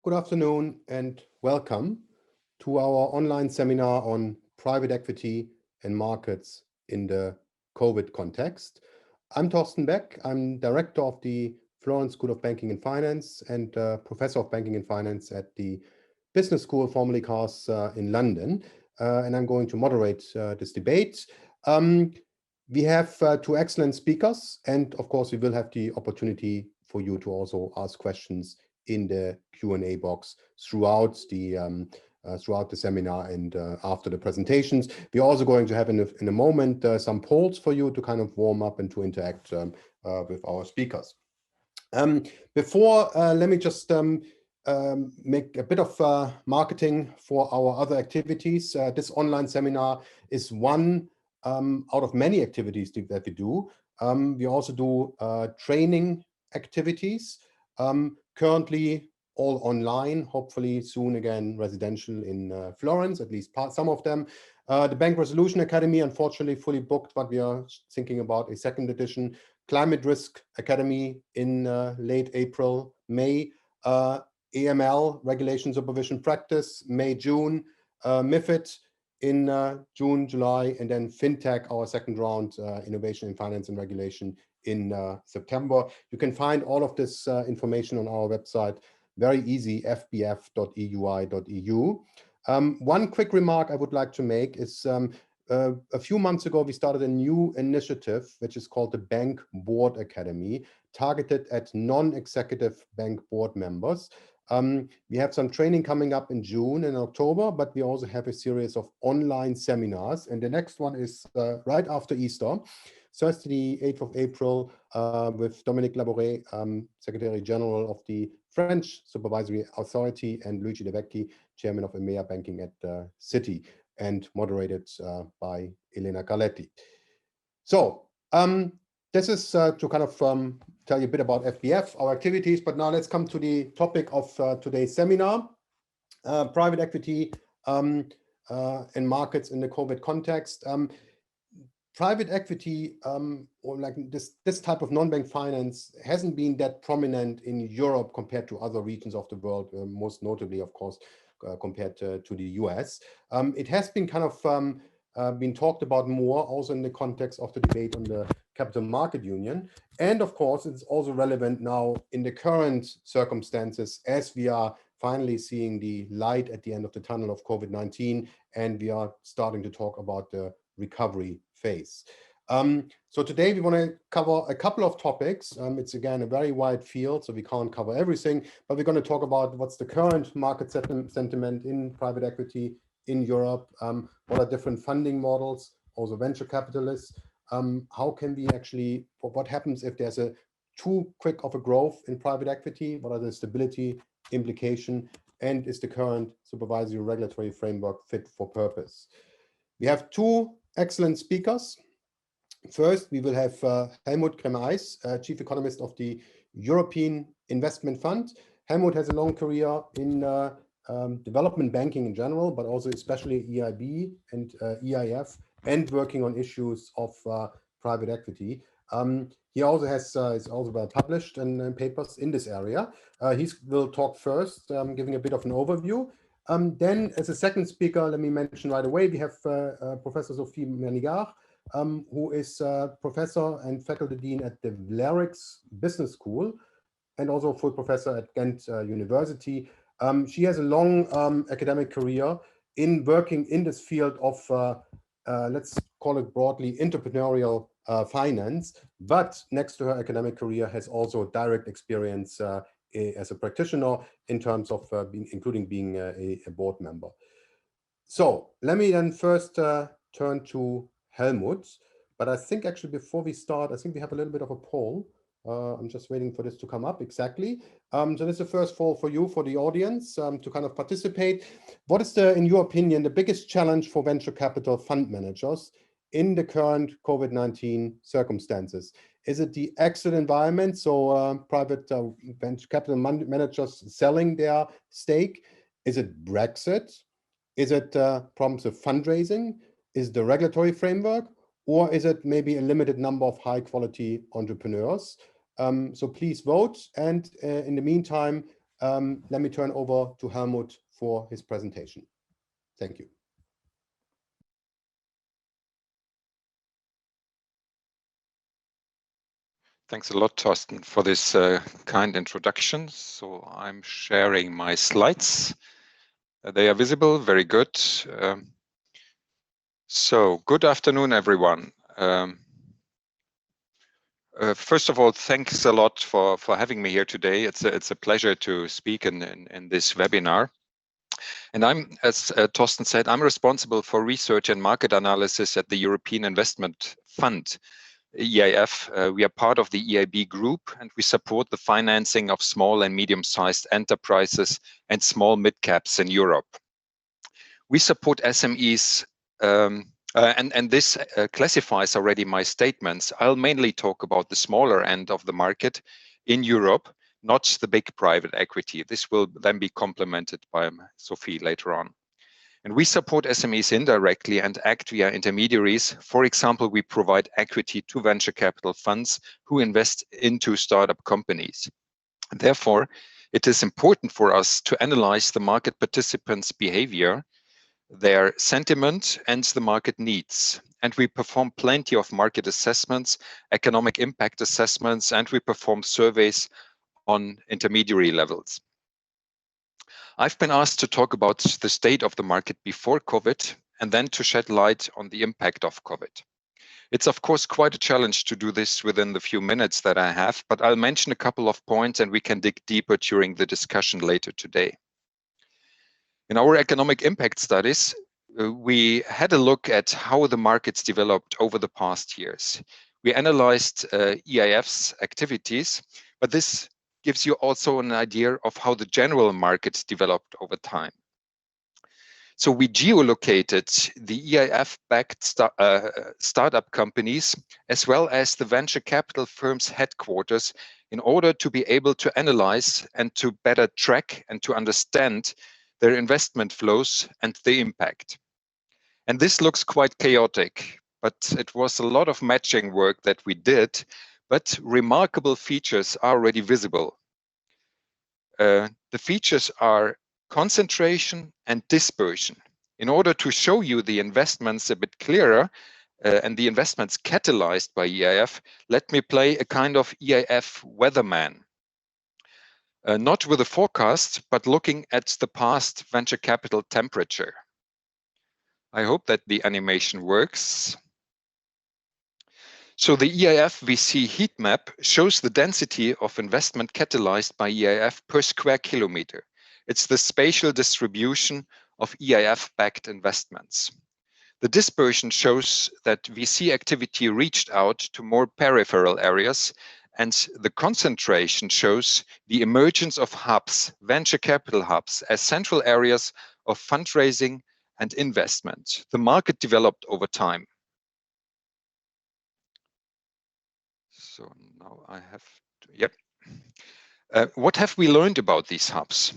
Good afternoon and welcome to our online seminar on private equity and markets in the COVID context. I'm Thorsten Beck. I'm director of the Florence School of Banking and Finance and professor of banking and finance at the Business School, formerly CARS, in London. And I'm going to moderate this debate. We have two excellent speakers, and of course, we will have the opportunity for you to also ask questions in the Q&A box throughout the seminar and after the presentations. We're also going to have in a moment some polls for you to kind of warm up and to interact with our speakers. Before, let me just make a bit of marketing for our other activities. This online seminar is one out of many activities that we do. We also do training activities. Currently all online, hopefully soon again residential in Florence, at least some of them. The Bank Resolution Academy, unfortunately fully booked, but we are thinking about a second edition. Climate Risk Academy in late April, May. AML, Regulation Supervision Practice, May, June. MIFID in June, July, and then FinTech, our second round, Innovation in Finance and Regulation in September. You can find all of this information on our website, very easy, fbf.eui.eu. One quick remark I would like to make is a few months ago, we started a new initiative, which is called the Bank Board Academy, targeted at non-executive bank board members. We have some training coming up in June and October, but we also have a series of online seminars. And the next one is right after Easter, Thursday, the 8th of April, with Dominique Labouré, Secretary General of the French Supervisory Authority, and Luigi De Vecchi, Chairman of EMEA Banking at Citi, and moderated by Elena Carletti. So this is to kind of tell you a bit about FBF, our activities, but now let's come to the topic of today's seminar, private equity and markets in the COVID context. Private equity, or like this type of non-bank finance, hasn't been that prominent in Europe compared to other regions of the world, most notably, of course, compared to the US. It has been kind of been talked about more also in the context of the debate on the Capital Market Union. And of course, it's also relevant now in the current circumstances as we are finally seeing the light at the end of the tunnel of COVID-19, and we are starting to talk about the recovery phase. So today we want to cover a couple of topics. It's again a very wide field, so we can't cover everything, but we're going to talk about what's the current market sentiment in private equity in Europe, what are different funding models, also venture capitalists, how can we actually, what happens if there's a too quick of a growth in private equity, what are the stability implication, and is the current supervisory regulatory framework fit for purpose? We have two excellent speakers. First, we will have Helmut Kraemer-Eis, Chief Economist of the European Investment Fund. Helmut has a long career in development banking in general, but also especially EIB and EIF, and working on issues of private equity. He also is also well published in papers in this area. He will talk first, giving a bit of an overview. Then, as a second speaker, let me mention right away, we have Professor Sophie Manigart, who is professor and faculty dean at the Vlerick Business School, and also a full professor at Ghent University. She has a long academic career in working in this field of, let's call it broadly, entrepreneurial finance, but next to her academic career has also direct experience as a practitioner in terms of including being a board member. So let me then first turn to Helmut, but I think actually before we start, I think we have a little bit of a poll. I'm just waiting for this to come up exactly. So this is the first poll for you, for the audience, to kind of participate. What is in your opinion, the biggest challenge for venture capital fund managers in the current COVID-19 circumstances? Is it the exit environment, so private venture capital managers selling their stake? Is it Brexit? Is it problems of fundraising? Is it the regulatory framework? Or is it maybe a limited number of high quality entrepreneurs? So please vote. And in the meantime, let me turn over to Helmut for his presentation. Thank you. Thanks a lot, Thorsten, for this kind introduction. So I'm sharing my slides. They are visible, very good. So good afternoon, everyone. First of all, thanks a lot for having me here today. It's a pleasure to speak in this webinar. And I'm, as Thorsten said, I'm responsible for research and market analysis at the European Investment Fund, EIF. We are part of the EIB group, and we support the financing of small and medium-sized enterprises and small mid-caps in Europe. We support SMEs, and this classifies already my statements. I'll mainly talk about the smaller end of the market in Europe, not the big private equity. This will then be complemented by Sophie later on. And we support SMEs indirectly and act via intermediaries. For example, we provide equity to venture capital funds who invest into startup companies. Therefore, it is important for us to analyze the market participants' behavior, their sentiment, and the market needs. And we perform plenty of market assessments, economic impact assessments, and we perform surveys on intermediary levels. I've been asked to talk about the state of the market before COVID and then to shed light on the impact of COVID. It's of course quite a challenge to do this within the few minutes that I have, but I'll mention a couple of points and we can dig deeper during the discussion later today. In our economic impact studies, we had a look at how the markets developed over the past years. We analyzed EIF's activities, but this gives you also an idea of how the general market developed over time. So we geolocated the EIF-backed startup companies as well as the venture capital firms' headquarters in order to be able to analyze and to better track and to understand their investment flows and the impact. And this looks quite chaotic, but it was a lot of matching work that we did, but remarkable features are already visible. The features are concentration and dispersion. In order to show you the investments a bit clearer and the investments catalyzed by EIF, let me play a kind of EIF weatherman. Not with a forecast, but looking at the past venture capital temperature. I hope that the animation works. So the EIF VC heat map shows the density of investment catalyzed by EIF per square kilometer. It's the spatial distribution of EIF-backed investments. The dispersion shows that VC activity reached out to more peripheral areas, and the concentration shows the emergence of hubs, venture capital hubs, as central areas of fundraising and investment. The market developed over time. So now I have to, yep. What have we learned about these hubs?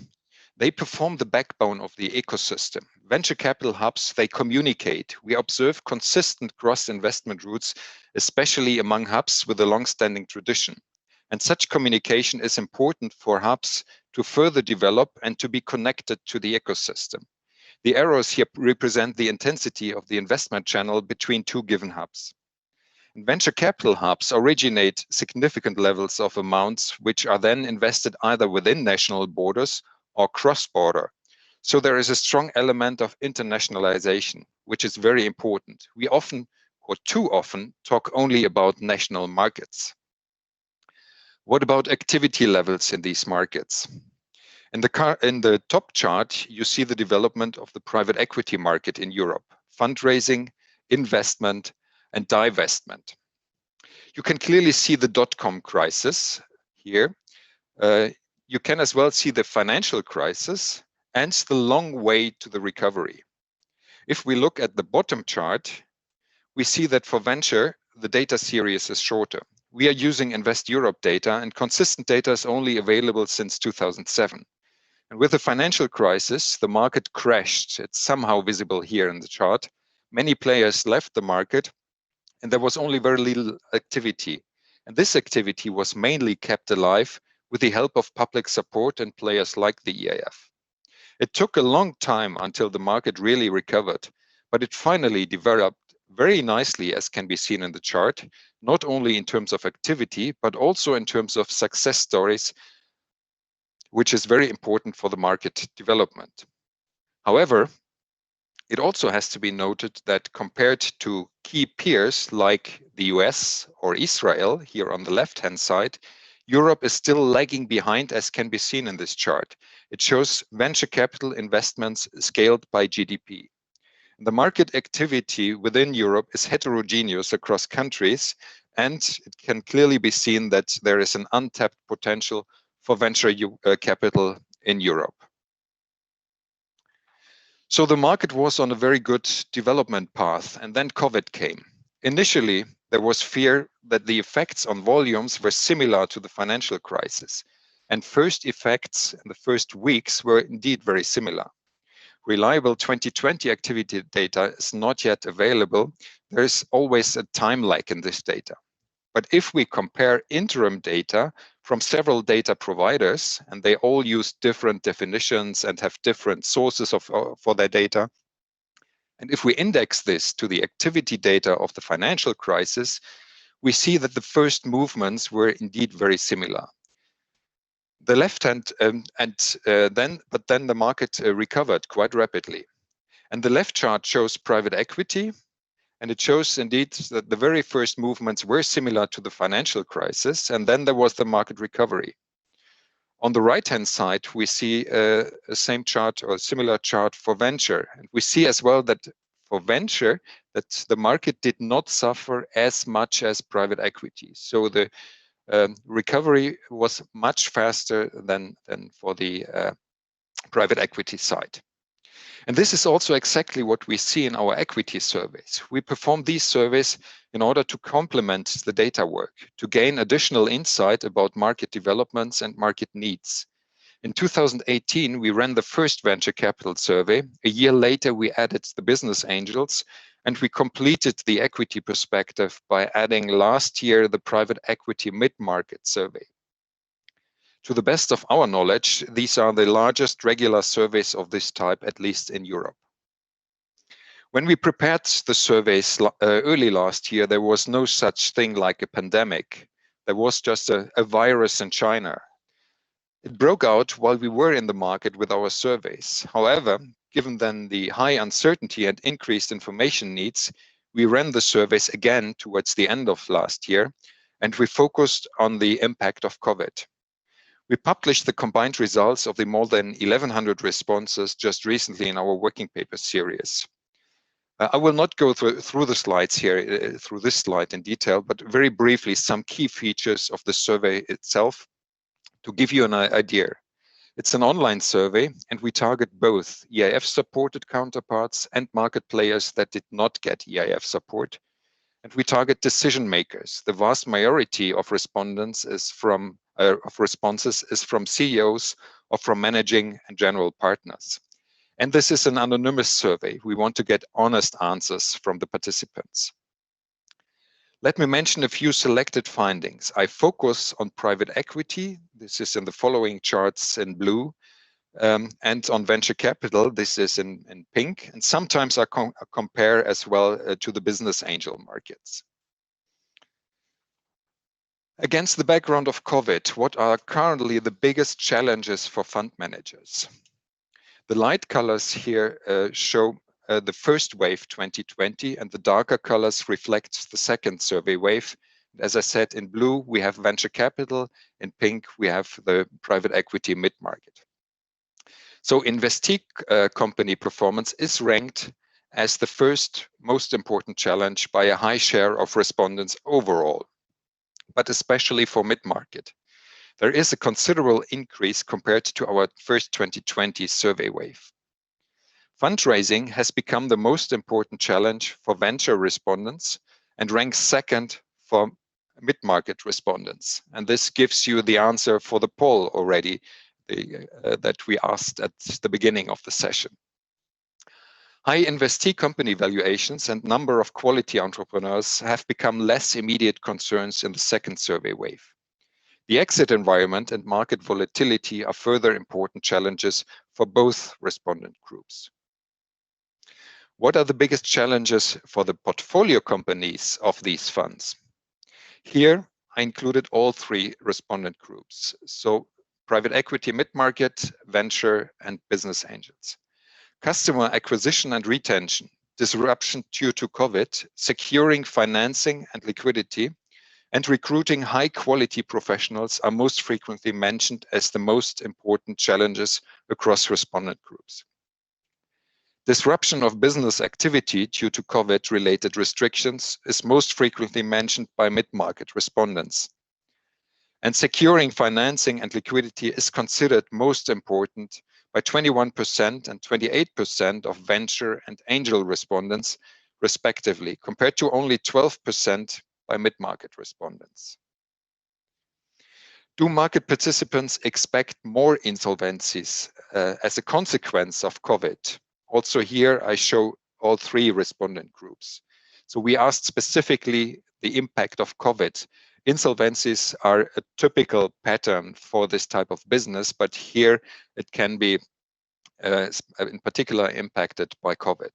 They perform the backbone of the ecosystem. Venture capital hubs, they communicate. We observe consistent cross-investment routes, especially among hubs with a long-standing tradition. And such communication is important for hubs to further develop and to be connected to the ecosystem. The arrows here represent the intensity of the investment channel between two given hubs. Venture capital hubs originate significant levels of amounts which are then invested either within national borders or cross-border. So there is a strong element of internationalization, which is very important. We often, or too often, talk only about national markets. What about activity levels in these markets? In the top chart, you see the development of the private equity market in Europe, fundraising, investment, and divestment. You can clearly see the dot-com crisis here. You can as well see the financial crisis and the long way to the recovery. If we look at the bottom chart, we see that for venture, the data series is shorter. We are using Invest Europe data, and consistent data is only available since 2007. And with the financial crisis, the market crashed. It's somehow visible here in the chart. Many players left the market, and there was only very little activity. And this activity was mainly kept alive with the help of public support and players like the EIF. It took a long time until the market really recovered, but it finally developed very nicely, as can be seen in the chart, not only in terms of activity, but also in terms of success stories, which is very important for the market development. However, it also has to be noted that compared to key peers like the US or Israel, here on the left-hand side, Europe is still lagging behind, as can be seen in this chart. It shows venture capital investments scaled by GDP. The market activity within Europe is heterogeneous across countries, and it can clearly be seen that there is an untapped potential for venture capital in Europe. So the market was on a very good development path, and then COVID came. Initially, there was fear that the effects on volumes were similar to the financial crisis, and first effects in the first weeks were indeed very similar. Reliable 2020 activity data is not yet available. There is always a time lag in this data. But if we compare interim data from several data providers, and they all use different definitions and have different sources for their data, and if we index this to the activity data of the financial crisis, we see that the first movements were indeed very similar. The left hand, but then the market recovered quite rapidly. And the left chart shows private equity, and it shows indeed that the very first movements were similar to the financial crisis, and then there was the market recovery. On the right-hand side, we see a same chart or a similar chart for venture. And we see as well that for venture, that the market did not suffer as much as private equity. So the recovery was much faster than for the private equity side. And this is also exactly what we see in our equity surveys. We perform these surveys in order to complement the data work, to gain additional insight about market developments and market needs. In 2018, we ran the first venture capital survey. A year later, we added the business angels, and we completed the equity perspective by adding last year the private equity mid-market survey. To the best of our knowledge, these are the largest regular surveys of this type, at least in Europe. When we prepared the surveys early last year, there was no such thing like a pandemic. There was just a virus in China. It broke out while we were in the market with our surveys. However, given then the high uncertainty and increased information needs, we ran the surveys again towards the end of last year, and we focused on the impact of COVID. We published the combined results of the more than 1,100 responses just recently in our working paper series. I will not go through the slides here, through this slide in detail, but very briefly, some key features of the survey itself to give you an idea. It's an online survey, and we target both EIF-supported counterparts and market players that did not get EIF support. And we target decision makers. The vast majority of responses is from CEOs or from managing and general partners. And this is an anonymous survey. We want to get honest answers from the participants. Let me mention a few selected findings. I focus on private equity. This is in the following charts in blue. And on venture capital, this is in pink. And sometimes I compare as well to the business angel markets. Against the background of COVID, what are currently the biggest challenges for fund managers? The light colors here show the first wave 2020, and the darker colors reflect the second survey wave. As I said, in blue, we have venture capital. In pink, we have the private equity mid-market. So investee company performance is ranked as the first most important challenge by a high share of respondents overall, but especially for mid-market. There is a considerable increase compared to our first 2020 survey wave. Fundraising has become the most important challenge for venture respondents and ranks second for mid-market respondents. And this gives you the answer for the poll already that we asked at the beginning of the session. High investee company valuations and number of quality entrepreneurs have become less immediate concerns in the second survey wave. The exit environment and market volatility are further important challenges for both respondent groups. What are the biggest challenges for the portfolio companies of these funds? Here, I included all three respondent groups, so private equity, mid-market, venture, and business angels. Customer acquisition and retention, disruption due to COVID, securing financing and liquidity, and recruiting high-quality professionals are most frequently mentioned as the most important challenges across respondent groups. Disruption of business activity due to COVID-related restrictions is most frequently mentioned by mid-market respondents. And securing financing and liquidity is considered most important by 21% and 28% of venture and angel respondents, respectively, compared to only 12% by mid-market respondents. Do market participants expect more insolvencies as a consequence of COVID? Also here, I show all three respondent groups. So we asked specifically the impact of COVID. Insolvencies are a typical pattern for this type of business, but here it can be in particular impacted by COVID.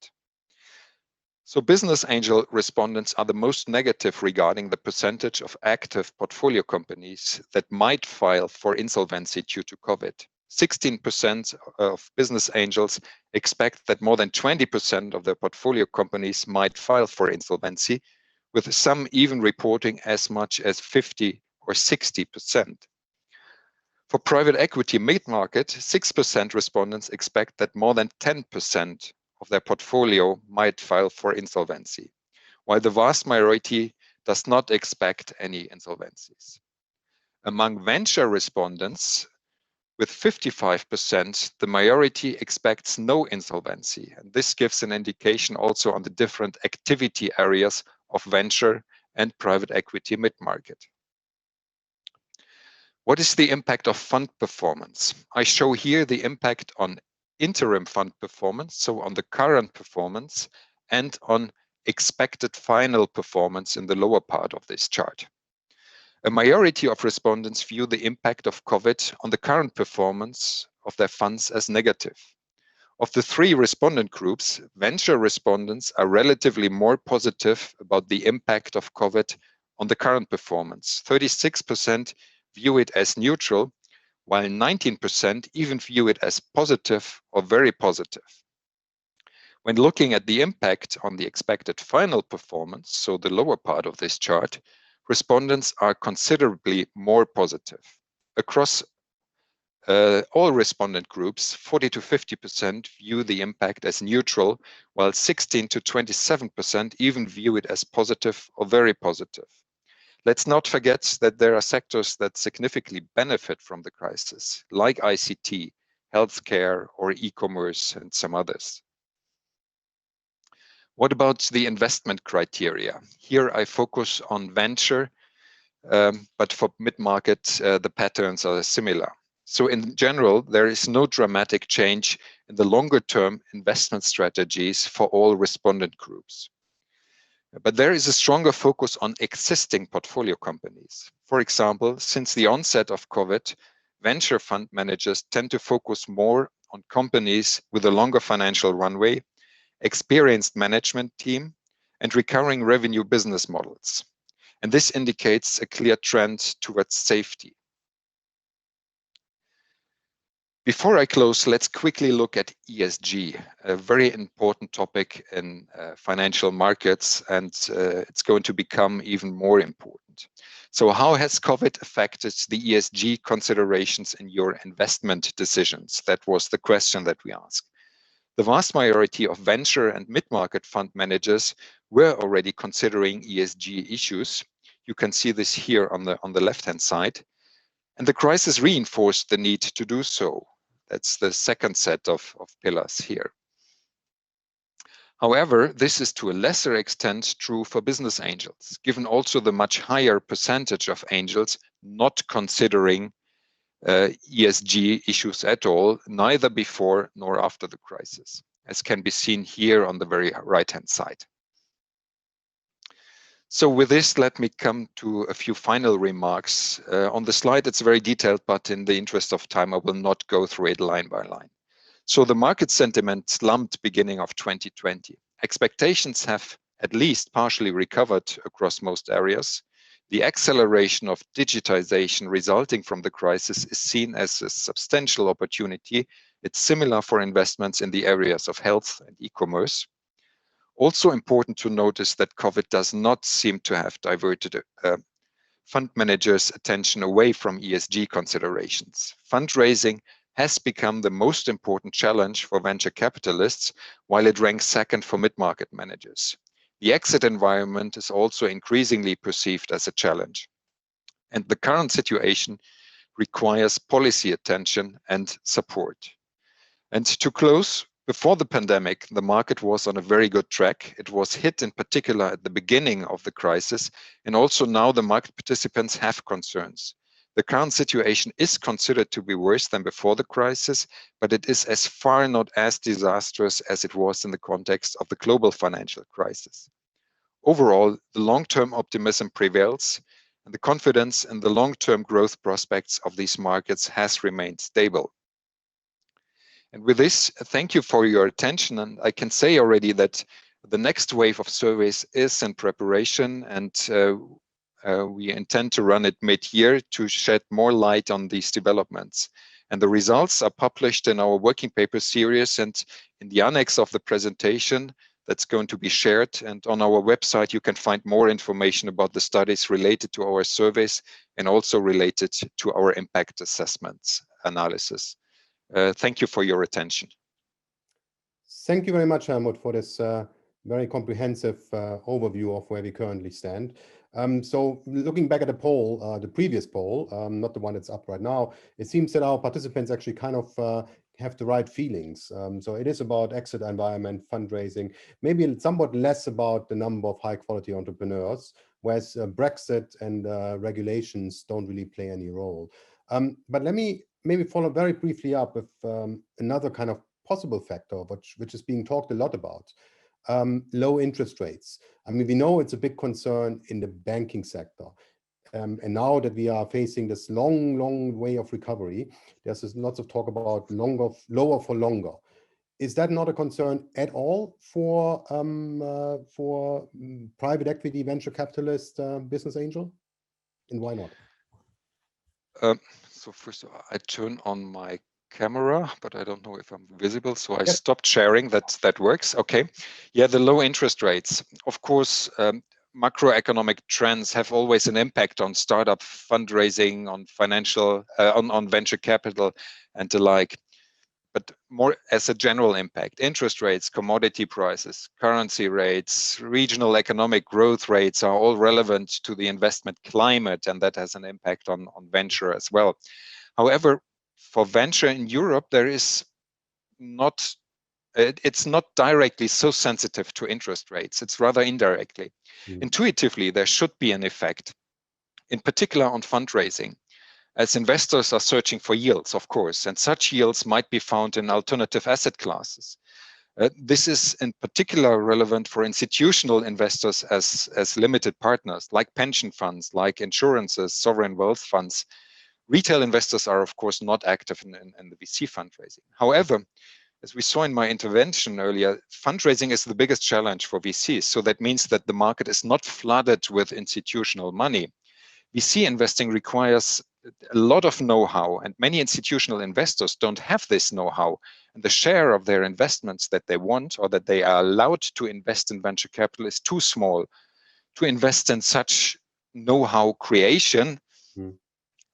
So business angel respondents are the most negative regarding the percentage of active portfolio companies that might file for insolvency due to COVID. 16% of business angels expect that more than 20% of their portfolio companies might file for insolvency, with some even reporting as much as 50 or 60%. For private equity mid-market, 6% respondents expect that more than 10% of their portfolio might file for insolvency, while the vast majority does not expect any insolvencies. Among venture respondents, with 55%, the majority expects no insolvency, and this gives an indication also on the different activity areas of venture and private equity mid-market. What is the impact of fund performance? I show here the impact on interim fund performance, so on the current performance, and on expected final performance in the lower part of this chart. A majority of respondents view the impact of COVID on the current performance of their funds as negative. Of the three respondent groups, venture respondents are relatively more positive about the impact of COVID on the current performance. 36% view it as neutral, while 19% even view it as positive or very positive. When looking at the impact on the expected final performance, so the lower part of this chart, respondents are considerably more positive. Across all respondent groups, 40 to 50% view the impact as neutral, while 16 to 27% even view it as positive or very positive. Let's not forget that there are sectors that significantly benefit from the crisis, like ICT, healthcare, or e-commerce, and some others. What about the investment criteria? Here I focus on venture, but for mid-market, the patterns are similar. So in general, there is no dramatic change in the longer-term investment strategies for all respondent groups. But there is a stronger focus on existing portfolio companies. For example, since the onset of COVID, venture fund managers tend to focus more on companies with a longer financial runway, experienced management team, and recurring revenue business models. And this indicates a clear trend towards safety. Before I close, let's quickly look at ESG, a very important topic in financial markets, and it's going to become even more important. So how has COVID affected the ESG considerations in your investment decisions? That was the question that we asked. The vast majority of venture and mid-market fund managers were already considering ESG issues. You can see this here on the left-hand side. And the crisis reinforced the need to do so. That's the second set of pillars here. However, this is to a lesser extent true for business angels, given also the much higher percentage of angels not considering ESG issues at all, neither before nor after the crisis, as can be seen here on the very right-hand side. So with this, let me come to a few final remarks. On the slide, it's very detailed, but in the interest of time, I will not go through it line by line. So the market sentiment slumped beginning of 2020. Expectations have at least partially recovered across most areas. The acceleration of digitization resulting from the crisis is seen as a substantial opportunity. It's similar for investments in the areas of health and e-commerce. Also important to notice that COVID does not seem to have diverted fund managers' attention away from ESG considerations. Fundraising has become the most important challenge for venture capitalists, while it ranks second for mid-market managers. The exit environment is also increasingly perceived as a challenge. And the current situation requires policy attention and support. And to close, before the pandemic, the market was on a very good track. It was hit in particular at the beginning of the crisis, and also now the market participants have concerns. The current situation is considered to be worse than before the crisis, but it is as far not as disastrous as it was in the context of the global financial crisis. Overall, the long-term optimism prevails, and the confidence in the long-term growth prospects of these markets has remained stable. And with this, thank you for your attention. And I can say already that the next wave of surveys is in preparation, and we intend to run it mid-year to shed more light on these developments. And the results are published in our working paper series and in the annex of the presentation that's going to be shared. And on our website, you can find more information about the studies related to our surveys and also related to our impact assessments analysis. Thank you for your attention. Thank you very much, Helmut, for this very comprehensive overview of where we currently stand. So looking back at the poll, the previous poll, not the one that's up right now, it seems that our participants actually kind of have the right feelings. So it is about exit environment, fundraising, maybe somewhat less about the number of high quality entrepreneurs, whereas Brexit and regulations don't really play any role. But let me maybe follow very briefly up with another kind of possible factor, which is being talked a lot about, low interest rates. I mean, we know it's a big concern in the banking sector. And now that we are facing this long way of recovery, there's lots of talk about lower for longer. Is that not a concern at all for private equity, venture capitalist, business angel? And why not? So first of all, I turn on my camera, but I don't know if I'm visible. So I stopped sharing. That works. Okay. Yeah, the low interest rates. Of course, macroeconomic trends have always an impact on startup fundraising, on financial, on venture capital and the like. But more as a general impact, interest rates, commodity prices, currency rates, regional economic growth rates are all relevant to the investment climate, and that has an impact on venture as well. However, for venture in Europe, it's not directly so sensitive to interest rates. It's rather indirectly. Intuitively, there should be an effect, in particular on fundraising, as investors are searching for yields, of course, and such yields might be found in alternative asset classes. This is in particular relevant for institutional investors as limited partners, like pension funds, like insurances, sovereign wealth funds. Retail investors are, of course, not active in the VC fundraising. However, as we saw in my intervention earlier, fundraising is the biggest challenge for VCs. So that means that the market is not flooded with institutional money. VC investing requires a lot of know-how, and many institutional investors don't have this know-how. And the share of their investments that they want or that they are allowed to invest in venture capital is too small to invest in such know-how creation.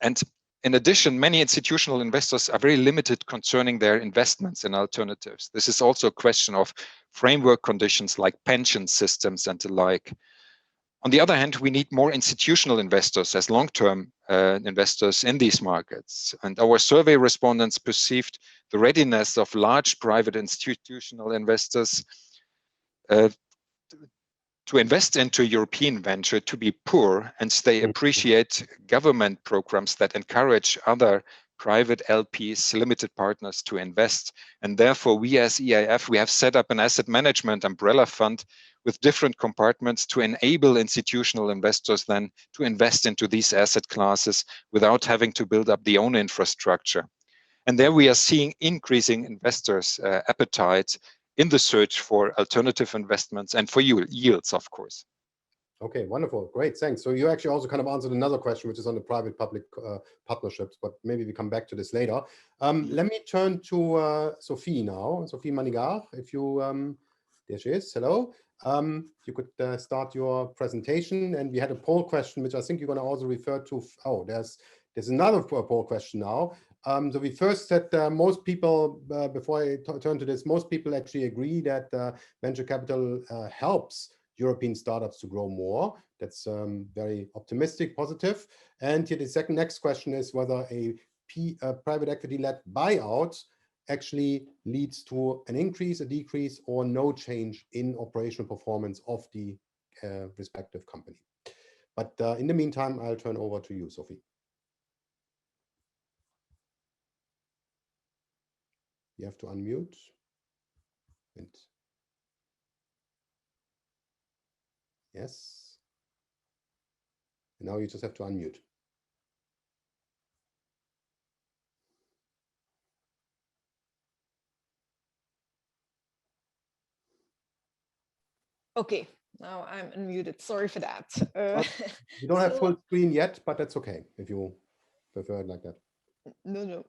And in addition, many institutional investors are very limited concerning their investments in alternatives. This is also a question of framework conditions like pension systems and the like. On the other hand, we need more institutional investors as long-term investors in these markets. And our survey respondents perceived the readiness of large private institutional investors to invest into European venture to be poor, and they appreciate government programs that encourage other private LPs, limited partners to invest. And therefore, we as EIF, we have set up an asset management umbrella fund with different compartments to enable institutional investors then to invest into these asset classes without having to build up the own infrastructure. And there we are seeing increasing investors' appetite in the search for alternative investments and for yields, of course. Okay, wonderful. Great, thanks. So you actually also kind of answered another question, which is on the private-public partnerships, but maybe we come back to this later. Let me turn to Sophie now. Sophie Manigart, if you, there she is, hello. You could start your presentation, and we had a poll question, which I think you're going to also refer to. Oh, there's another poll question now. So we first said most people, before I turn to this, most people actually agree that venture capital helps European startups to grow more. That's very optimistic, positive. And here the next question is whether a private equity-led buyout actually leads to an increase, a decrease, or no change in operational performance of the respective company. But in the meantime, I'll turn over to you, Sophie. You have to unmute. And yes. And now you just have to unmute. Okay, now I'm unmuted. Sorry for that. You don't have full screen yet, but that's okay if you prefer it like that. No.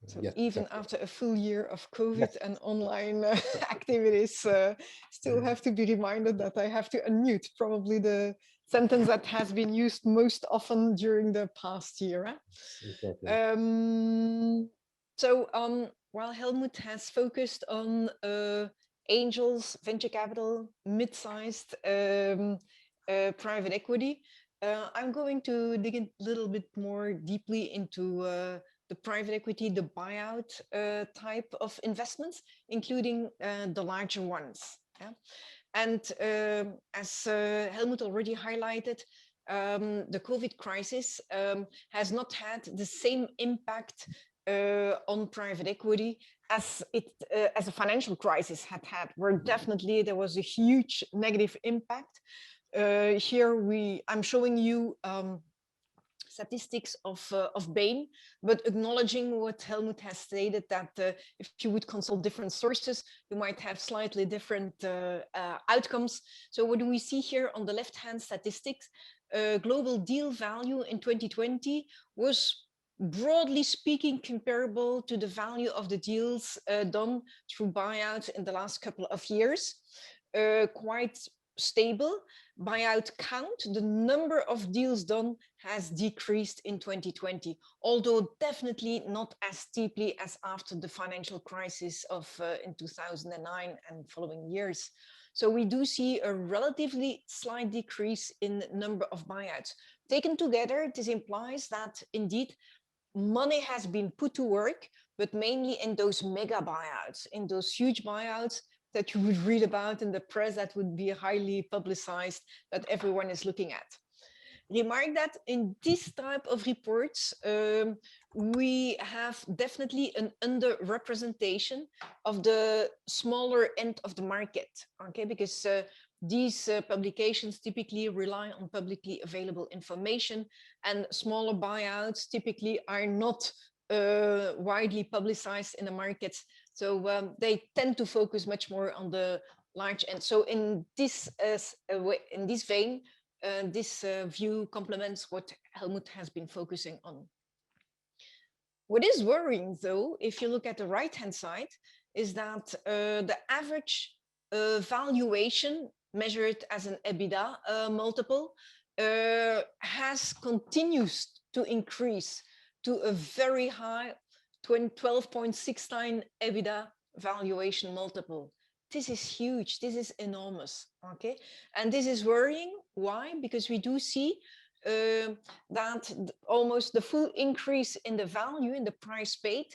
So yes, even after a full year of COVID and online activities, still have to be reminded that I have to unmute, probably the sentence that has been used most often during the past year. Exactly. While Helmut has focused on angels, venture capital, mid-sized private equity, I'm going to dig a little bit more deeply into the private equity, the buyout type of investments, including the larger ones. Yeah? And as Helmut already highlighted, the COVID crisis has not had the same impact on private equity as a financial crisis had, where definitely there was a huge negative impact. Here I'm showing you statistics of Bain, but acknowledging what Helmut has stated, that if you would consult different sources, you might have slightly different outcomes. So what do we see here on the left-hand statistics? Global deal value in 2020 was, broadly speaking, comparable to the value of the deals done through buyouts in the last couple of years. Quite stable. Buyout count, the number of deals done, has decreased in 2020, although definitely not as steeply as after the financial crisis of in 2009 and following years. So we do see a relatively slight decrease in number of buyouts. Taken together, this implies that indeed money has been put to work, but mainly in those mega buyouts, in those huge buyouts that you would read about in the press, that would be highly publicized, that everyone is looking at. Remark that in this type of reports, we have definitely an underrepresentation of the smaller end of the market, okay? Because these publications typically rely on publicly available information, and smaller buyouts typically are not widely publicized in the markets. So they tend to focus much more on the large end. So in this vein, this view complements what Helmut has been focusing on. What is worrying, though, if you look at the right-hand side, is that the average valuation measured as an EBITDA multiple has continued to increase to a very high 12.69 EBITDA valuation multiple. This is huge. This is enormous. Okay, and this is worrying. Why? Because we do see that almost the full increase in the value, in the price paid.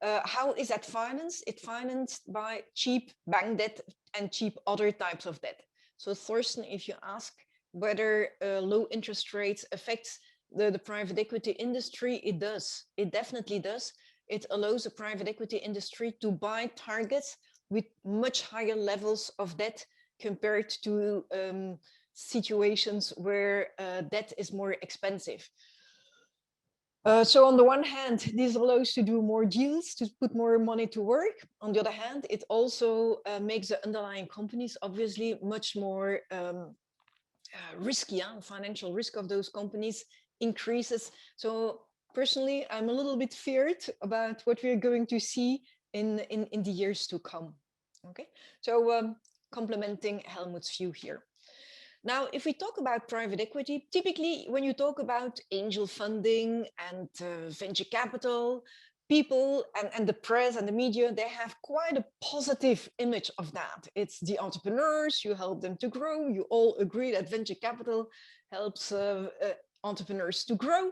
How is that financed? It's financed by cheap bank debt and cheap other types of debt. So Thorsten, if you ask whether low interest rates affects the private equity industry, it does. It definitely does. It allows the private equity industry to buy targets with much higher levels of debt compared to situations where debt is more expensive. So on the one hand, this allows to do more deals, to put more money to work. On the other hand, it also makes the underlying companies obviously much more risky. Financial risk of those companies increases. So personally, I'm a little bit feared about what we're going to see in the years to come. Okay, so complementing Helmut's view here. Now, if we talk about private equity, typically when you talk about angel funding and venture capital, people and the press and the media, they have quite a positive image of that. It's the entrepreneurs, you help them to grow. You all agree that venture capital helps entrepreneurs to grow.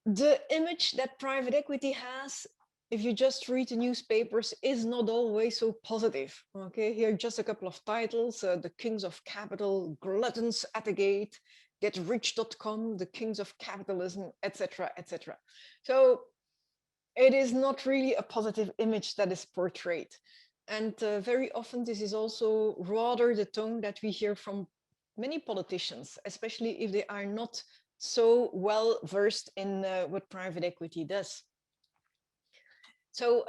The image that private equity has, if you just read the newspapers, is not always so positive. Okay, here are just a couple of titles: The Kings of Capital, Gluttons at the Gate, GetRich.com, The Kings of Capitalism, etc., etc. So it is not really a positive image that is portrayed. And very often this is also rather the tone that we hear from many politicians, especially if they are not so well versed in what private equity does. So,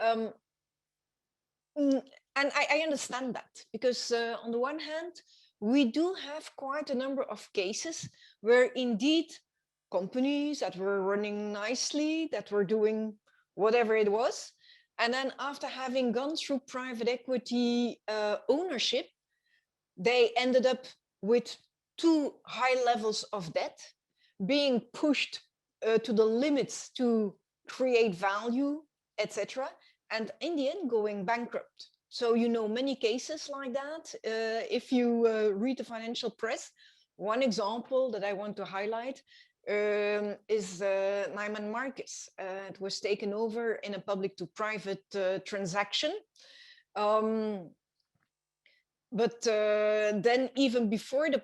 and I understand that, because on the one hand, we do have quite a number of cases where indeed companies that were running nicely, that were doing whatever it was, and then after having gone through private equity ownership, they ended up with too high levels of debt, being pushed to the limits to create value, etc., and in the end going bankrupt. So you know many cases like that. If you read the financial press, one example that I want to highlight is Neiman Marcus. It was taken over in a public to private transaction. But then even before the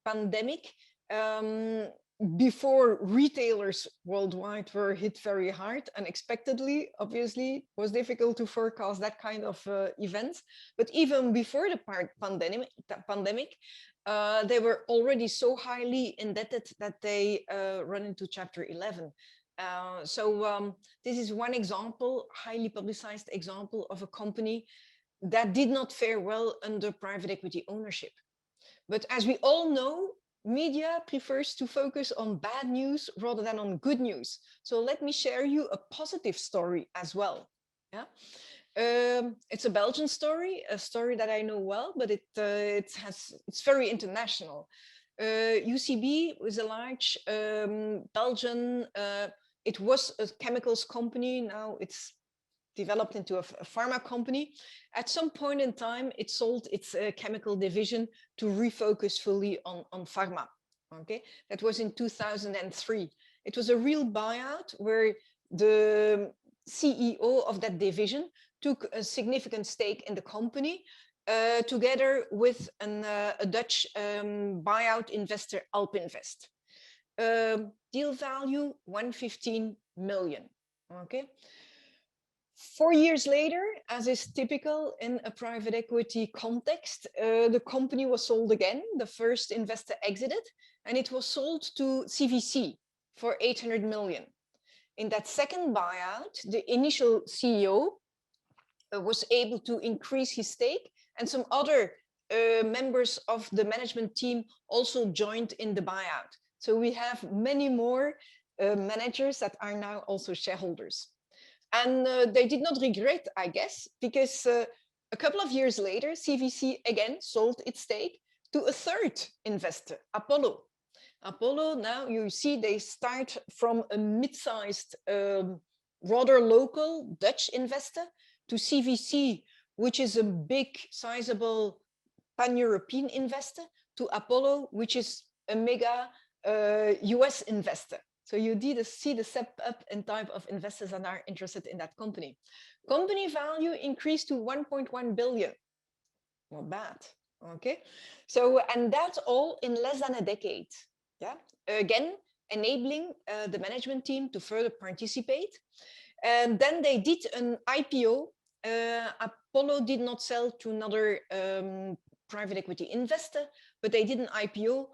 pandemic, before retailers worldwide were hit very hard, unexpectedly, obviously, it was difficult to forecast that kind of events. But even before the pandemic, they were already so highly indebted that they run into Chapter 11. So this is one example, highly publicized example of a company that did not fare well under private equity ownership. But as we all know, media prefers to focus on bad news rather than on good news. So let me share you a positive story as well. Yeah, it's a Belgian story, a story that I know well, but it's very international. UCB was a large Belgian. It was a chemicals company. Now it's developed into a pharma company. At some point in time, it sold its chemical division to refocus fully on pharma. Okay, that was in 2003. It was a real buyout where the CEO of that division took a significant stake in the company, together with a Dutch buyout investor, Alpinvest. Deal value 115 million. Okay. 4 years later, as is typical in a private equity context, the company was sold again. The first investor exited, and it was sold to CVC for 800 million. In that second buyout, the initial CEO was able to increase his stake, and some other members of the management team also joined in the buyout. So we have many more managers that are now also shareholders. And they did not regret, I guess, because a couple of years later, CVC again sold its stake to a third investor, Apollo. Apollo, now you see they start from a mid-sized, rather local Dutch investor to CVC, which is a big, sizable pan-European investor, to Apollo, which is a mega US investor. So you did see the step up in type of investors that are interested in that company. Company value increased to 1.1 billion. Not bad. Okay. So, and that's all in less than a decade. Yeah. Again, enabling the management team to further participate. And then they did an IPO. Apollo did not sell to another private equity investor, but they did an IPO.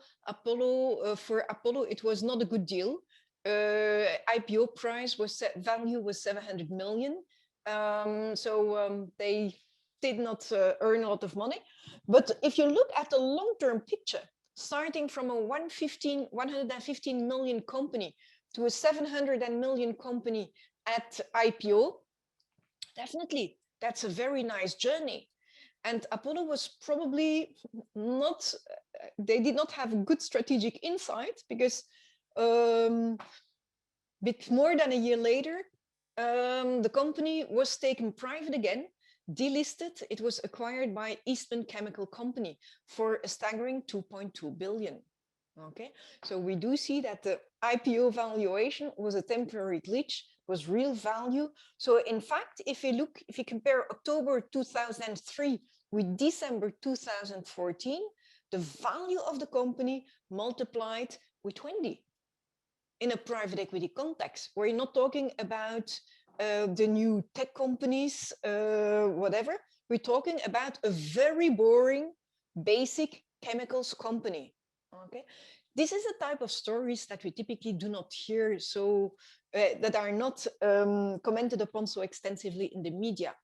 For Apollo, it was not a good deal. IPO price value was 700 million. They did not earn a lot of money. But if you look at the long-term picture, starting from a 115 million company to a 700 million company at IPO, definitely that's a very nice journey. And Apollo was probably not, they did not have a good strategic insight, because a bit more than a year later, the company was taken private again, delisted. It was acquired by Eastman Chemical Company for a staggering 2.2 billion. Okay, so we do see that the IPO valuation was a temporary glitch, was real value. So in fact, if you compare October 2003 with December 2014, the value of the company multiplied with 20. In a private equity context, we're not talking about the new tech companies, whatever. We're talking about a very boring, basic chemicals company. Okay, this is a type of stories that we typically do not hear, so that are not commented upon so extensively in the media.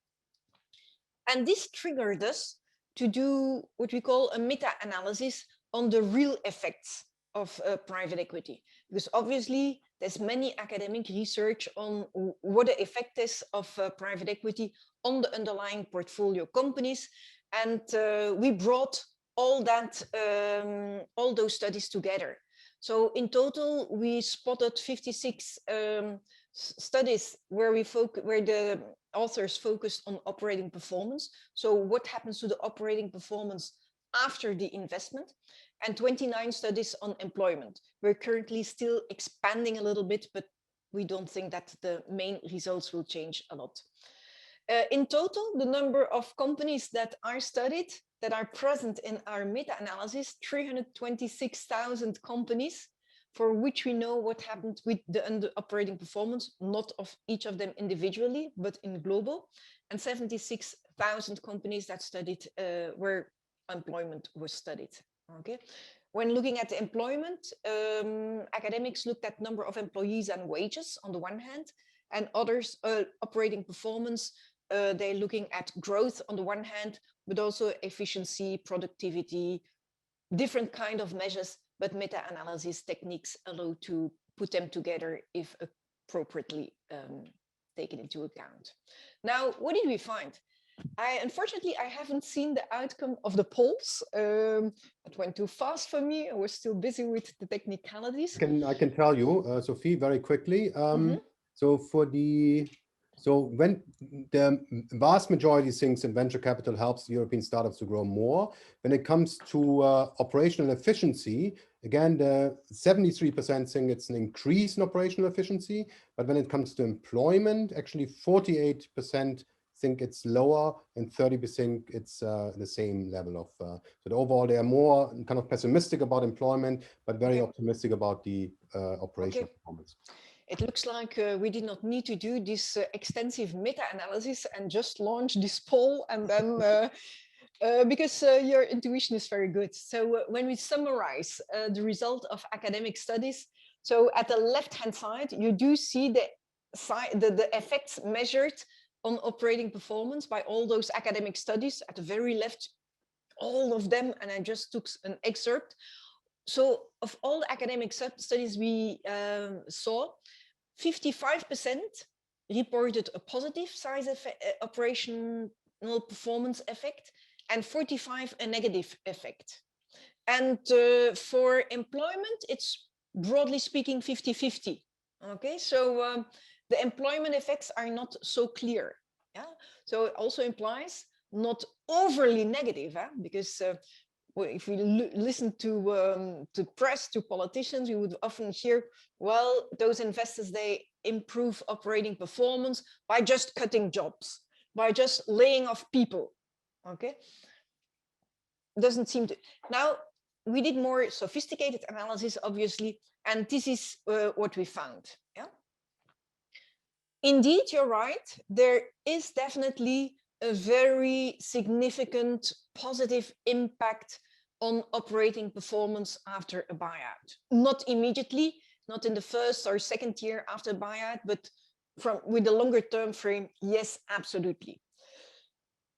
And this triggered us to do what we call a meta-analysis on the real effects of private equity, because obviously there's many academic research on what the effect is of private equity on the underlying portfolio companies, and we brought all those studies together. So in total, we spotted 56 studies where the authors focused on operating performance. So what happens to the operating performance after the investment, and 29 studies on employment. We're currently still expanding a little bit, but we don't think that the main results will change a lot. In total, the number of companies that are studied, that are present in our meta-analysis, 326,000 companies, for which we know what happened with the operating performance, not of each of them individually, but in global, and 76,000 companies that studied where employment was studied. Okay, when looking at the employment, academics looked at number of employees and wages on the one hand, and others operating performance. They're looking at growth on the one hand, but also efficiency, productivity, different kind of measures, but meta-analysis techniques allow to put them together if appropriately taken into account. Now, what did we find? Unfortunately, I haven't seen the outcome of the polls. It went too fast for me. I was still busy with the technicalities. I can tell you, Sophie, very quickly. So when the vast majority thinks that venture capital helps European startups to grow more, when it comes to operational efficiency, again, the 73% think it's an increase in operational efficiency, but when it comes to employment, actually 48% think it's lower and 30% it's the same level of, so overall they are more kind of pessimistic about employment, but very optimistic about the operational performance. It looks like we did not need to do this extensive meta-analysis and just launch this poll, and then because your intuition is very good. So when we summarize the result of academic studies, so at the left-hand side, you do see the effects measured on operating performance by all those academic studies. At the very left, all of them, and I just took an excerpt. So of all the academic studies we saw, 55% reported a positive size effect, operational performance effect, and 45% a negative effect. And for employment, it's broadly speaking 50-50. Okay, so the employment effects are not so clear. Yeah, so it also implies not overly negative, because if we listen to press, to politicians, we would often hear, well, those investors, they improve operating performance by just cutting jobs, by just laying off people. Okay, doesn't seem to. Now, we did more sophisticated analysis, obviously, and this is what we found. Yeah. Indeed, you're right. There is definitely a very significant positive impact on operating performance after a buyout. Not immediately, not in the first or second year after buyout, but with a longer term frame, yes, absolutely.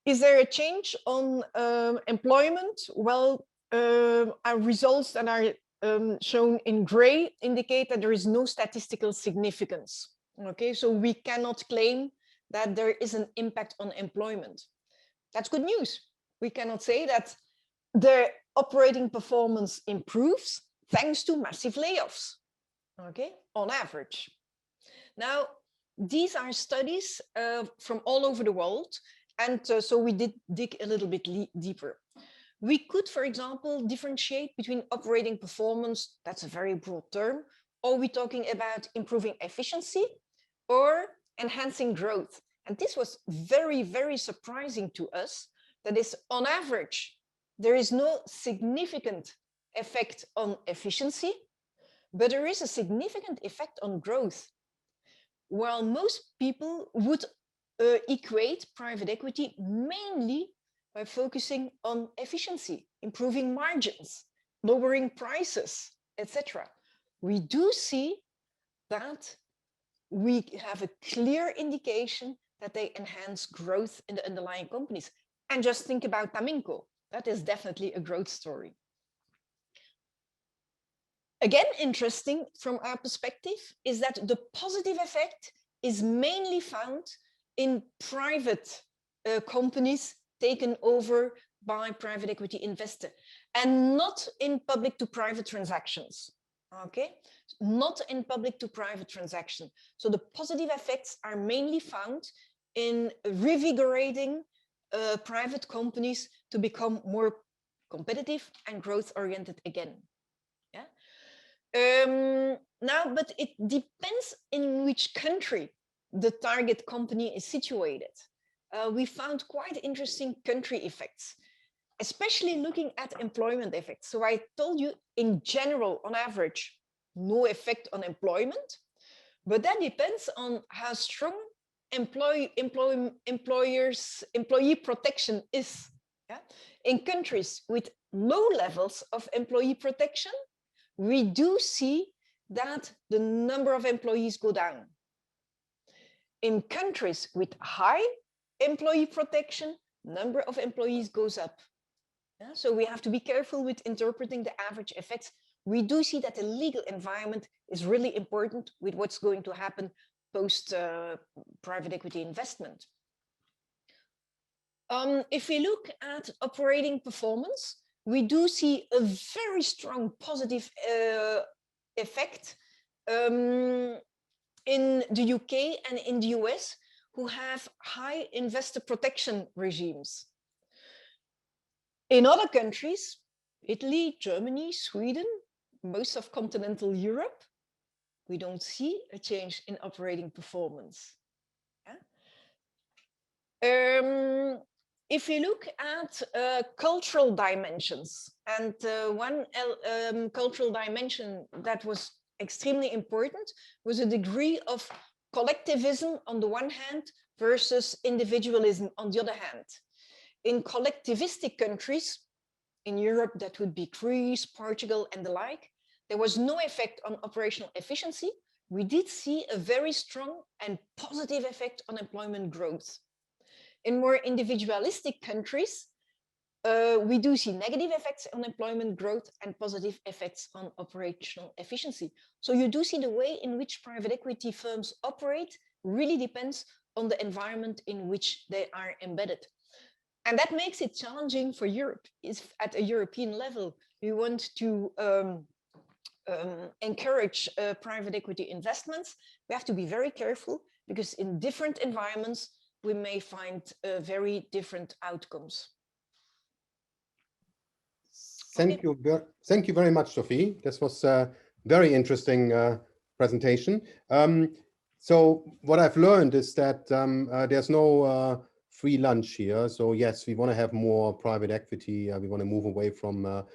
Is there a change on employment? Well, our results that are shown in gray indicate that there is no statistical significance. Okay, so we cannot claim that there is an impact on employment. That's good news. We cannot say that the operating performance improves thanks to massive layoffs, okay, on average. Now, these are studies from all over the world, and so we did dig a little bit deeper. We could, for example, differentiate between operating performance, that's a very broad term, or we're talking about improving efficiency or enhancing growth. And this was very, very surprising to us. That is, on average, there is no significant effect on efficiency, but there is a significant effect on growth. While most people would equate private equity mainly by focusing on efficiency, improving margins, lowering prices, etc. We do see that we have a clear indication that they enhance growth in the underlying companies. And just think about Taminco. That is definitely a growth story. Again, interesting from our perspective is that the positive effect is mainly found in private companies taken over by private equity investor and not in public to private transactions. Okay, not in public to private transaction. So the positive effects are mainly found in revigorating private companies to become more competitive and growth oriented again. Yeah. Now, but it depends in which country the target company is situated. We found quite interesting country effects, especially looking at employment effects. So I told you, in general, on average, no effect on employment, but that depends on how strong employee protection is. Yeah? In countries with low levels of employee protection, we do see that the number of employees go down. In countries with high employee protection, number of employees goes up. Yeah, so we have to be careful with interpreting the average effects. We do see that the legal environment is really important with what's going to happen post private equity investment. If we look at operating performance, we do see a very strong positive effect in the UK and in the US, who have high investor protection regimes. In other countries, Italy, Germany, Sweden, most of continental Europe, we don't see a change in operating performance. Yeah? If you look at cultural dimensions, and one cultural dimension that was extremely important was a degree of collectivism on the one hand versus individualism on the other hand. In collectivistic countries, in Europe, that would be Greece, Portugal, and the like, there was no effect on operational efficiency. We did see a very strong and positive effect on employment growth. In more individualistic countries, we do see negative effects on employment growth and positive effects on operational efficiency. So you do see the way in which private equity firms operate really depends on the environment in which they are embedded. And that makes it challenging for Europe. If at a European level, we want to encourage private equity investments, we have to be very careful because in different environments, we may find very different outcomes. Thank you very much, Sophie. This was a very interesting presentation. So what I've learned is that there's no free lunch here. So yes, we want to have more private equity. We want to move away from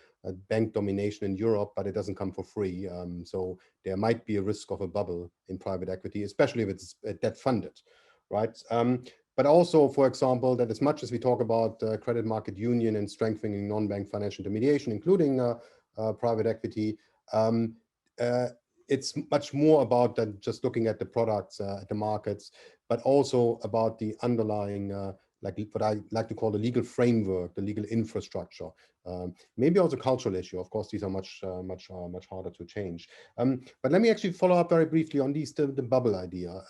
bank domination in Europe, but it doesn't come for free. So there might be a risk of a bubble in private equity, especially if it's debt funded, right? But also, for example, that as much as we talk about credit market union and strengthening non-bank financial intermediation, including private equity, it's much more about than just looking at the products, at the markets, but also about the underlying, like what I like to call the legal framework, the legal infrastructure. Maybe also cultural issue. Of course, these are much harder to change. But let me actually follow up very briefly on the bubble idea.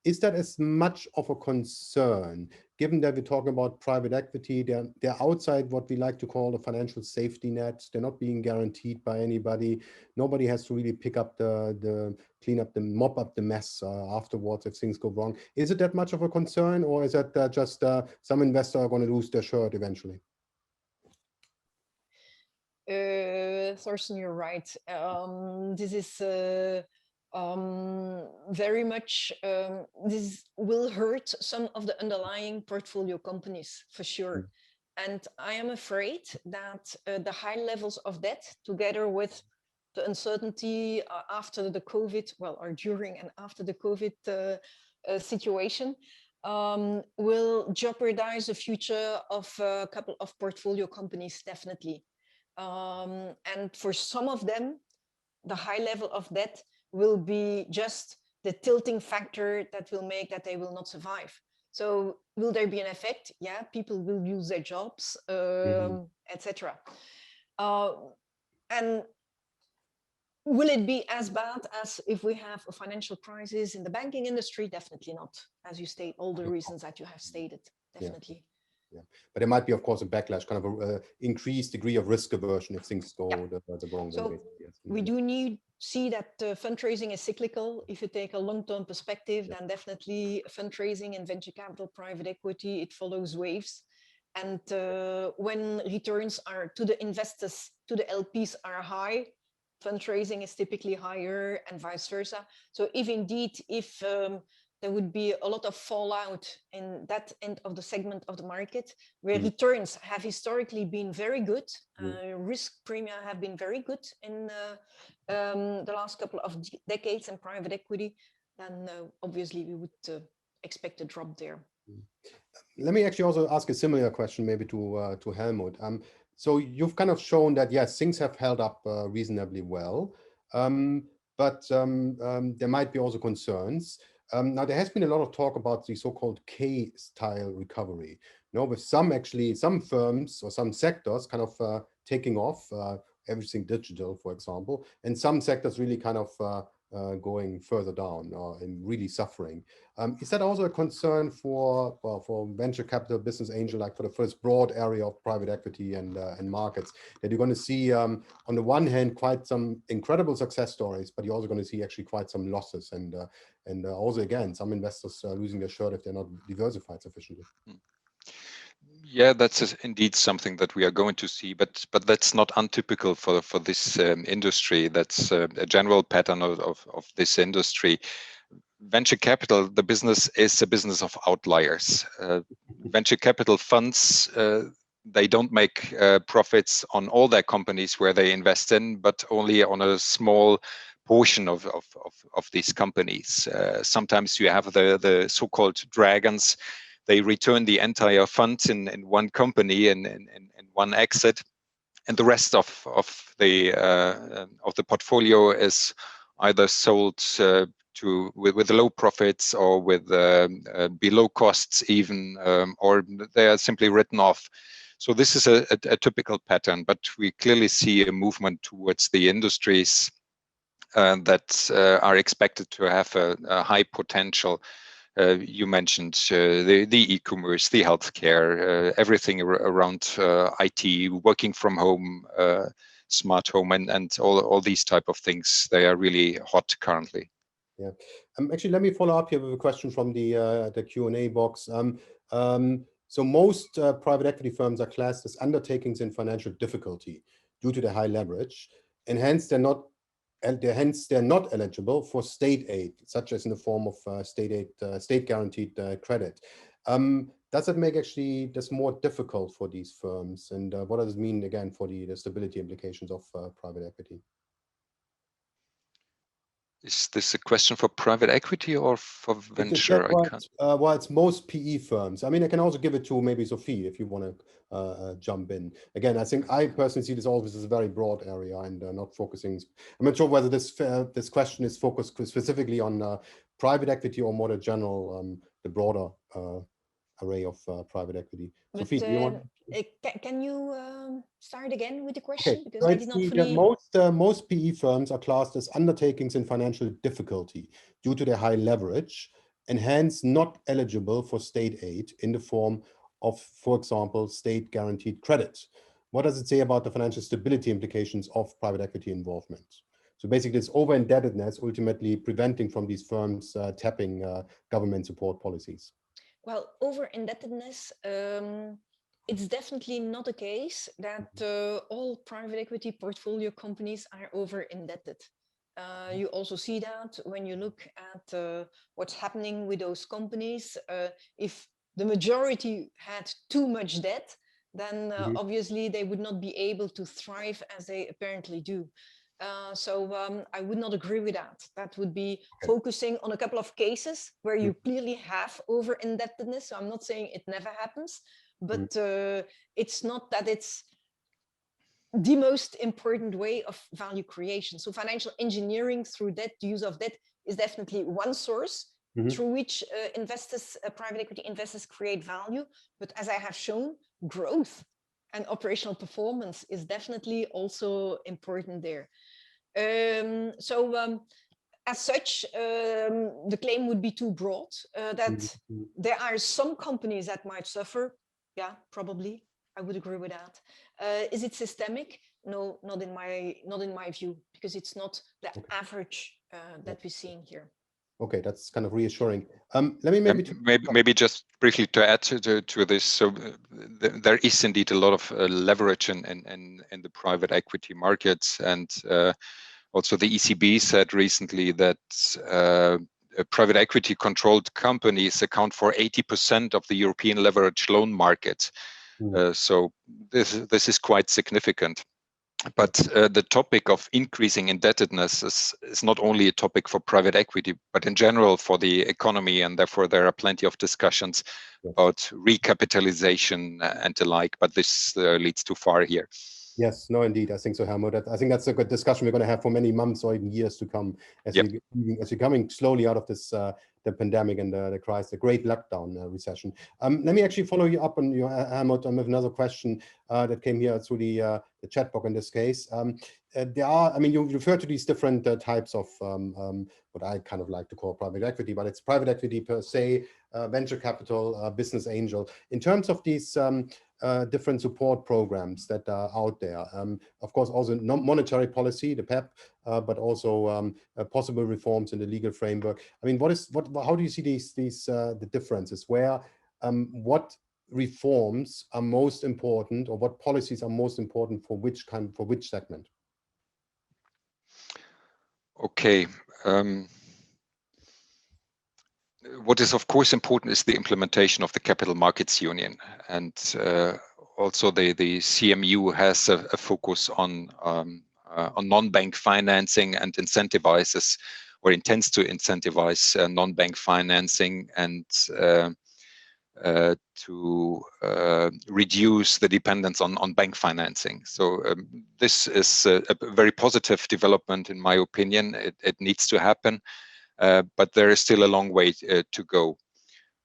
Is that as much of a concern, given that we're talking about private equity? They're outside what we like to call the financial safety net. They're not being guaranteed by anybody. Nobody has to really pick up mop up the mess afterwards if things go wrong. Is it that much of a concern, or is that just some investor are going to lose their shirt eventually? Thorsten, you're right. This is very much, this will hurt some of the underlying portfolio companies for sure. And I am afraid that the high levels of debt, together with the uncertainty after the COVID, well, or during and after the COVID situation, will jeopardize the future of a couple of portfolio companies, definitely. And for some of them, the high level of debt will be just the tilting factor that will make that they will not survive. So will there be an effect? Yeah, people will lose their jobs, etc. And will it be as bad as if we have a financial crisis in the banking industry? Definitely not, as you state, all the reasons that you have stated, definitely. Yeah. But there might be, of course, a backlash, kind of a increased degree of risk aversion if things go the wrong way. Yes. We do see that fundraising is cyclical. If you take a long-term perspective, then definitely fundraising in venture capital, private equity, it follows waves. And when returns are to the investors, to the LPs are high, fundraising is typically higher and vice versa. So if there would be a lot of fallout in that end of the segment of the market, where returns have historically been very good, risk premia have been very good in the last couple of decades in private equity, then obviously we would expect a drop there. Let me actually also ask a similar question, maybe to Helmut. So you've kind of shown that, yes, things have held up reasonably well, but there might be also concerns. Now, there has been a lot of talk about the so-called K-style recovery, with some firms or some sectors kind of taking off, everything digital, for example, and some sectors really kind of going further down and really suffering. Is that also a concern for venture capital, business angel, like for the first broad area of private equity and markets, that you're going to see on the one hand quite some incredible success stories, but you're also going to see actually quite some losses and also again some investors losing their shirt if they're not diversified sufficiently? Yeah, that's indeed something that we are going to see, but that's not untypical for this industry. That's a general pattern of this industry. Venture capital, the business is a business of outliers. Venture capital funds, they don't make profits on all their companies where they invest in, but only on a small portion of these companies. Sometimes you have the so-called dragons. They return the entire fund in one company and one exit, and the rest of the portfolio is either sold with low profits or with below costs even, or they are simply written off. So this is a typical pattern, but we clearly see a movement towards the industries that are expected to have a high potential. You mentioned the e-commerce, the healthcare, everything around IT, working from home, smart home, and all these type of things. They are really hot currently. Yeah. Actually, let me follow up here with a question from the Q&A box. So most private equity firms are classed as undertakings in financial difficulty due to the high leverage, and hence they're not eligible for state aid, such as in the form of state guaranteed credit. does it make actually this more difficult for these firms? And what does it mean, again, for the stability implications of private equity? Is this a question for private equity or for venture? Well, it's most PE firms. I mean, I can also give it to maybe Sophie if you want to jump in. Again, I think I personally see this always as a very broad area and not focusing. I'm not sure whether this question is focused specifically on private equity or more the general, the broader array of private equity. But, Sophie, do you want? Can you start again with the question? Okay. Because I did not fully... most PE firms are classed as undertakings in financial difficulty due to their high leverage and hence not eligible for state aid in the form of, for example, state guaranteed credit. What does it say about the financial stability implications of private equity involvement? So basically, it's over-indebtedness ultimately preventing from these firms tapping government support policies. Well, over-indebtedness, it's definitely not a case that all private equity portfolio companies are over-indebted. You also see that when you look at what's happening with those companies. If the majority had too much debt, then obviously they would not be able to thrive as they apparently do. So I would not agree with that. That would be focusing on a couple of cases where you clearly have over-indebtedness. So I'm not saying it never happens, but it's not that it's the most important way of value creation. So financial engineering through debt, use of debt, is definitely one source through which investors, private equity investors, create value. But as I have shown, growth and operational performance is definitely also important there. As such, the claim would be too broad, that there are some companies that might suffer. Yeah, probably. I would agree with that. Is it systemic? No, not in my view, because it's not the average that we're seeing here. Okay, that's kind of reassuring. Let me maybe just briefly to add to this. So there is indeed a lot of leverage in the private equity markets, and also the ECB said recently that private equity controlled companies account for 80% of the European leveraged loan market. So this is quite significant. But the topic of increasing indebtedness is not only a topic for private equity, but in general for the economy, and therefore there are plenty of discussions about recapitalization and the like, but this leads too far here. Yes, no, indeed. I think so, Helmut. I think that's a good discussion we're going to have for many months or even years to come as we're coming slowly out of this the pandemic and the crisis, the great lockdown recession. Let me actually follow you up on your Helmut with another question that came here through the chat box in this case. There are, I mean, you refer to these different types of what I kind of like to call private equity, but it's private equity per se, venture capital, business angel. In terms of these different support programs that are out there, of course, also monetary policy, the PEP, but also possible reforms in the legal framework. I mean, how do you see the differences? Where, what reforms are most important, or what policies are most important for which segment? Okay. What is of course important is the implementation of the Capital Markets Union, and also the CMU has a focus on non-bank financing and incentivizes or intends to incentivize non-bank financing and to reduce the dependence on bank financing. So this is a very positive development, in my opinion. It needs to happen, but there is still a long way to go.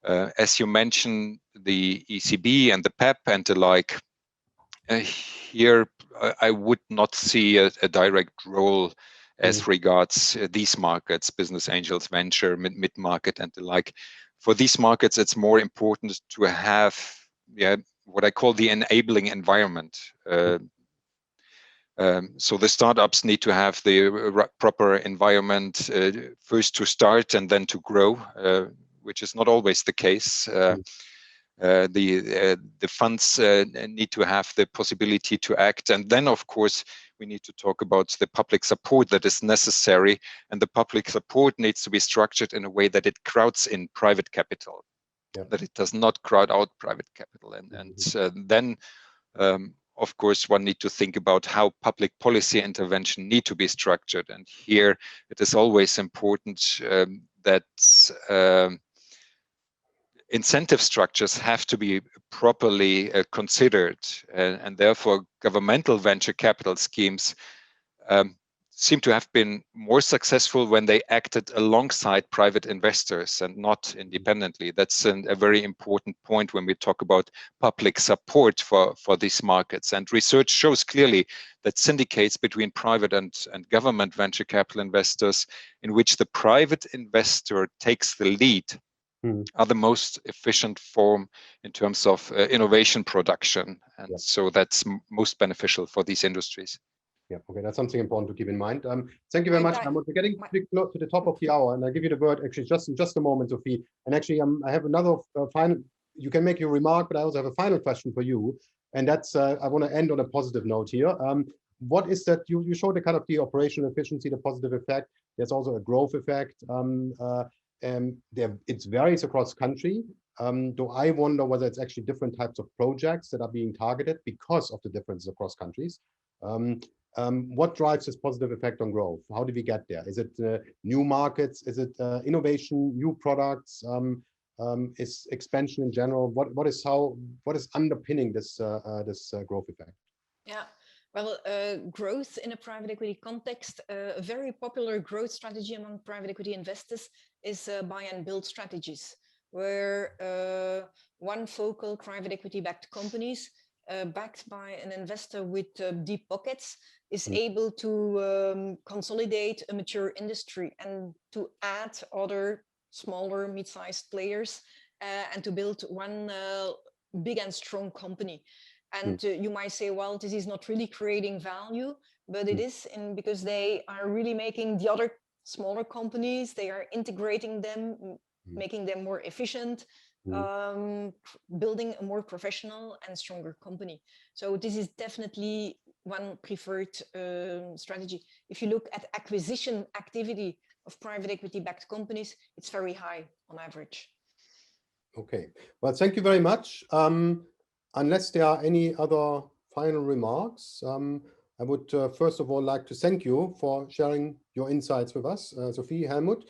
As you mentioned, the ECB and the PEP and the like, here I would not see a direct role as regards these markets, business angels, venture, mid-market and the like. For these markets, it's more important to have what I call the enabling environment. So the startups need to have the proper environment first to start and then to grow, which is not always the case. The funds need to have the possibility to act, and then of course we need to talk about the public support that is necessary, and the public support needs to be structured in a way that it crowds in private capital. that it does not crowd out private capital. And then, of course, one need to think about how public policy intervention need to be structured. And here it is always important that incentive structures have to be properly considered, and therefore governmental venture capital schemes seem to have been more successful when they acted alongside private investors and not independently. That's a very important point when we talk about public support for these markets. And research shows clearly that syndicates between private and government venture capital investors, in which the private investor takes the lead, are the most efficient form in terms of innovation production. And so that's most beneficial for these industries. Yeah, okay, that's something important to keep in mind. Thank you very much. We're getting to the top of the hour, and I'll give you the word actually just in just a moment, Sophie. And actually, I have another final, you can make your remark, but I also have a final question for you. And that's, I want to end on a positive note here. What is that, you showed the kind of the operational efficiency, the positive effect. There's also a growth effect. It varies across country. Do I wonder whether it's actually different types of projects that are being targeted because of the differences across countries? What drives this positive effect on growth? How do we get there? Is it new markets? Is it innovation, new products? Is expansion in general? What is underpinning this growth effect? Yeah. Well, growth in a private equity context, a very popular growth strategy among private equity investors is buy and build strategies, where one focal private equity backed companies backed by an investor with deep pockets is able to consolidate a mature industry and to add other smaller mid-sized players and to build one big and strong company. And you might say, well, this is not really creating value, but it is, because they are really making the other smaller companies, they are integrating them, making them more efficient, building a more professional and stronger company. So this is definitely one preferred strategy. If you look at acquisition activity of private equity backed companies, it's very high on average. Okay, well, thank you very much. Unless there are any other final remarks, I would first of all like to thank you for sharing your insights with us, Sophie, Helmut.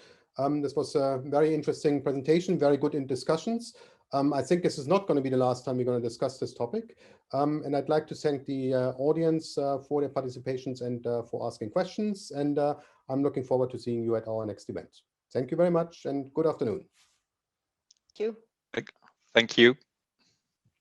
This was a very interesting presentation, very good in discussions. I think this is not going to be the last time we're going to discuss this topic. And I'd like to thank the audience for their participations and for asking questions. And I'm looking forward to seeing you at our next event. Thank you very much and good afternoon. Thank you. Thank you.